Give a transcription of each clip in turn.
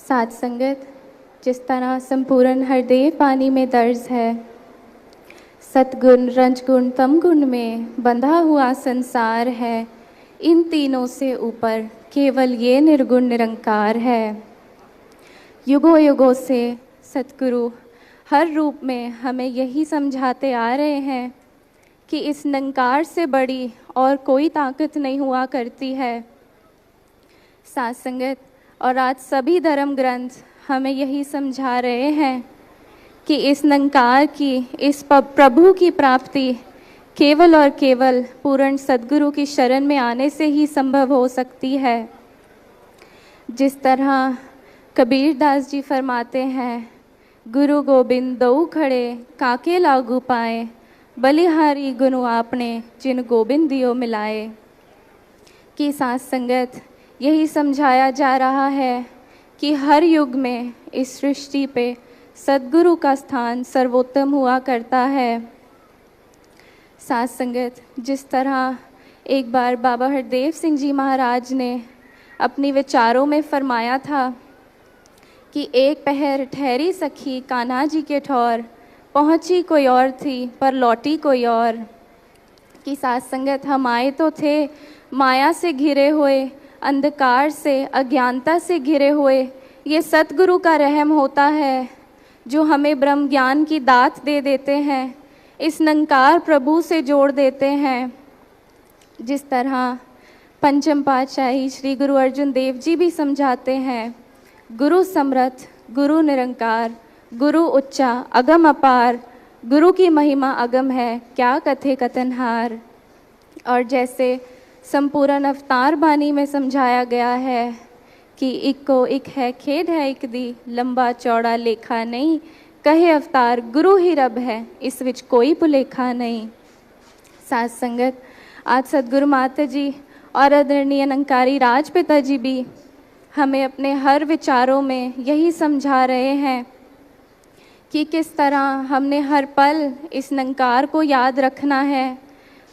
साथ संगत, जिस तरह संपूर्ण हृदय पानी में दर्ज है, सतगुण रजगुण तम गुण में बंधा हुआ संसार है, इन तीनों से ऊपर केवल ये निर्गुण निरंकार है। युगों युगों से सतगुरु हर रूप में हमें यही समझाते आ रहे हैं कि इस निरंकार से बड़ी और कोई ताकत नहीं हुआ करती है। साथ संगत, और आज सभी धर्म ग्रंथ हमें यही समझा रहे हैं कि इस निरंकार की, इस प्रभु की प्राप्ति केवल और केवल पूर्ण सद्गुरु की शरण में आने से ही संभव हो सकती है। जिस तरह कबीर दास जी फरमाते हैं, गुरु गोबिंद दऊ खड़े काके लागू पाए, बलिहारी गुनु आपने जिन गोबिंद दियो मिलाए। कि साथ संगत, यही समझाया जा रहा है कि हर युग में इस सृष्टि पे सद्गुरु का स्थान सर्वोत्तम हुआ करता है। साथ संगत, जिस तरह एक बार बाबा हरदेव सिंह जी महाराज ने अपनी विचारों में फरमाया था कि एक पहर ठहरी सखी कान्हा जी के ठौर, पहुँची कोई और थी पर लौटी कोई और। कि साथ संगत, हम आए तो थे माया से घिरे हुए, अंधकार से, अज्ञानता से घिरे हुए। ये सतगुरु का रहम होता है जो हमें ब्रह्म ज्ञान की दात दे देते हैं, इस निरंकार प्रभु से जोड़ देते हैं। जिस तरह पंचम पातशाही श्री गुरु अर्जुन देव जी भी समझाते हैं, गुरु समर्थ गुरु निरंकार, गुरु उच्चा अगम अपार, गुरु की महिमा अगम है क्या कथे कथनहार। और जैसे संपूर्ण अवतार बानी में समझाया गया है कि इको इक है खेद है इक दी, लंबा चौड़ा लेखा नहीं, कहे अवतार गुरु ही रब है, इस विच कोई भुलेखा नहीं। साथ संगत, आज सदगुरु माता जी और आदरणीय निरंकारी राजपिता जी भी हमें अपने हर विचारों में यही समझा रहे हैं कि किस तरह हमने हर पल इस निरंकार को याद रखना है।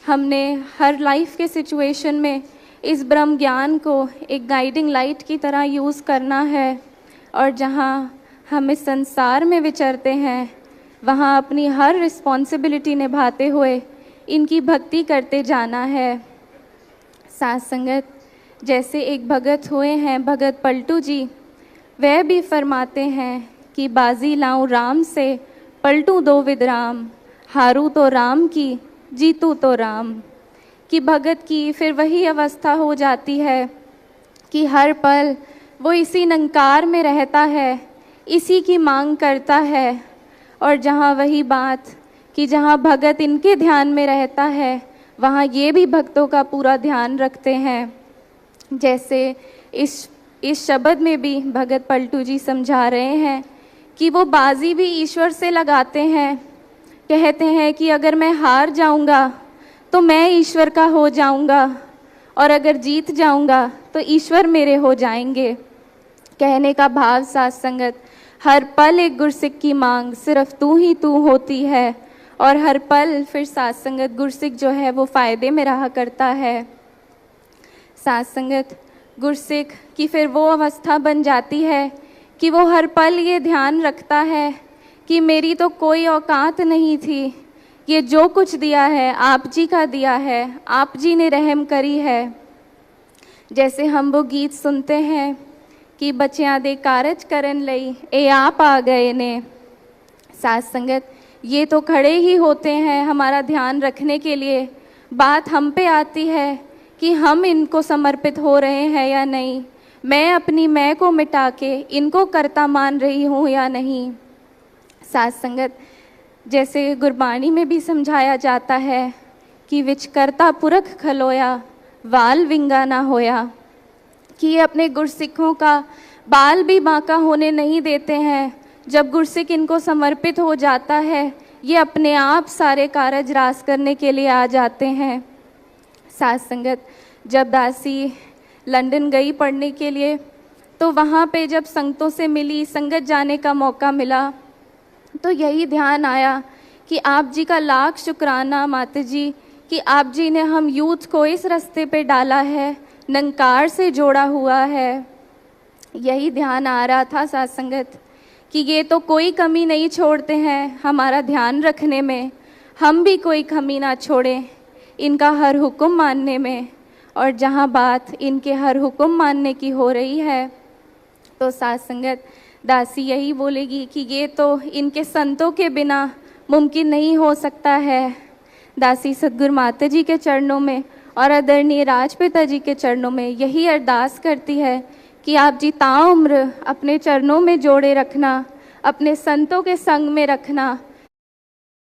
हमने हर लाइफ के सिचुएशन में इस ब्रह्म ज्ञान को एक गाइडिंग लाइट की तरह यूज़ करना है, और जहाँ हम इस संसार में विचरते हैं वहाँ अपनी हर रिस्पॉन्सिबिलिटी निभाते हुए इनकी भक्ति करते जाना है। साथ संगत, जैसे एक भगत हुए हैं भगत पलटू जी, वह भी फरमाते हैं कि बाजी लाऊं राम से, पलटू दो विदराम, हारू तो राम की, जीतू तो राम। कि भगत की फिर वही अवस्था हो जाती है कि हर पल वो इसी निरंकार में रहता है, इसी की मांग करता है। और जहाँ वही बात कि जहाँ भगत इनके ध्यान में रहता है, वहाँ ये भी भक्तों का पूरा ध्यान रखते हैं। जैसे इस शब्द में भी भगत पलटू जी समझा रहे हैं कि वो बाजी भी ईश्वर से लगाते हैं। कहते हैं कि अगर मैं हार जाऊंगा तो मैं ईश्वर का हो जाऊंगा, और अगर जीत जाऊंगा तो ईश्वर मेरे हो जाएंगे। कहने का भाव साथ संगत, हर पल एक गुरसिक की मांग सिर्फ तू ही तू होती है, और हर पल फिर साथ संगत गुरसिक जो है वो फ़ायदे में रहा करता है। साथ संगत, गुरसिक की फिर वो अवस्था बन जाती है कि वो हर पल ये ध्यान रखता है कि मेरी तो कोई औकात नहीं थी, ये जो कुछ दिया है आप जी का दिया है, आप जी ने रहम करी है। जैसे हम वो गीत सुनते हैं कि बच्चियां दे कारज करन लई ए आप आ गए ने। साथ संगत, ये तो खड़े ही होते हैं हमारा ध्यान रखने के लिए। बात हम पे आती है कि हम इनको समर्पित हो रहे हैं या नहीं, मैं अपनी मैं को मिटा के इनको कर्ता मान रही हूँ या नहीं। साथ संगत, जैसे गुरबाणी में भी समझाया जाता है कि विच कर्ता पुरख खलोया, वाल विंगा ना होया। कि ये अपने गुरसिखों का बाल भी बांका होने नहीं देते हैं। जब गुरसिख इनको समर्पित हो जाता है, ये अपने आप सारे कारज रास करने के लिए आ जाते हैं। साथ संगत, जब दासी लंदन गई पढ़ने के लिए, तो वहाँ पे जब संगतों से मिली, संगत जाने का मौका मिला, तो यही ध्यान आया कि आप जी का लाख शुक्राना माता जी कि आप जी ने हम यूथ को इस रास्ते पे डाला है, निरंकार से जोड़ा हुआ है। यही ध्यान आ रहा था साथ संगत कि ये तो कोई कमी नहीं छोड़ते हैं हमारा ध्यान रखने में, हम भी कोई कमी ना छोड़ें इनका हर हुक्म मानने में। और जहाँ बात इनके हर हुक्म मानने की हो रही है तो साथ संगत दासी यही बोलेगी कि ये तो इनके संतों के बिना मुमकिन नहीं हो सकता है। दासी सद्गुरु माता जी के चरणों में और आदरणीय राजपिता जी के चरणों में यही अरदास करती है कि आप जी ताउम्र अपने चरणों में जोड़े रखना, अपने संतों के संग में रखना,